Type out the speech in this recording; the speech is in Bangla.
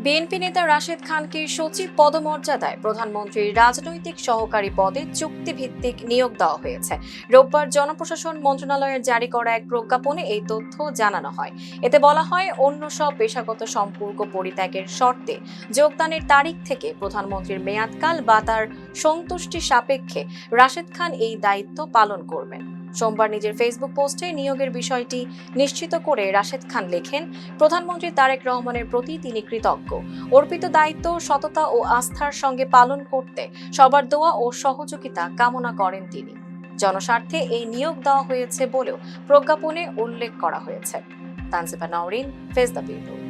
বিএনপি নেতা রাশেদ খানকে সচিব পদমর্যাদায় প্রধানমন্ত্রীর রাজনৈতিক সহকারী পদে চুক্তিভিত্তিক নিয়োগ দেওয়া হয়েছে। রোববার জনপ্রশাসন মন্ত্রণালয়ের জারি করা এক প্রজ্ঞাপনে এই তথ্য জানানো হয়। এতে বলা হয়, অন্য সব পেশাগত সম্পর্ক পরিত্যাগের শর্তে যোগদানের তারিখ থেকে প্রধানমন্ত্রীর মেয়াদকাল বা তার সন্তুষ্টি সাপেক্ষে রাশেদ খান এই দায়িত্ব পালন করবেন। সোমবার নিজের ফেসবুক পোস্টে নিয়োগের বিষয়টি নিশ্চিত করে রাশেদ খান লেখেন, প্রধানমন্ত্রী তারেক রহমানের প্রতি তিনি কৃতজ্ঞ। অর্পিত দায়িত্ব সততা ও আস্থার সঙ্গে পালন করতে সবার দোয়া ও সহযোগিতা কামনা করেন তিনি। জনস্বার্থে এই নিয়োগ দেওয়া হয়েছে বলেও প্রজ্ঞাপনে উল্লেখ করা হয়েছে। Tanjiba Nowrin, face the people.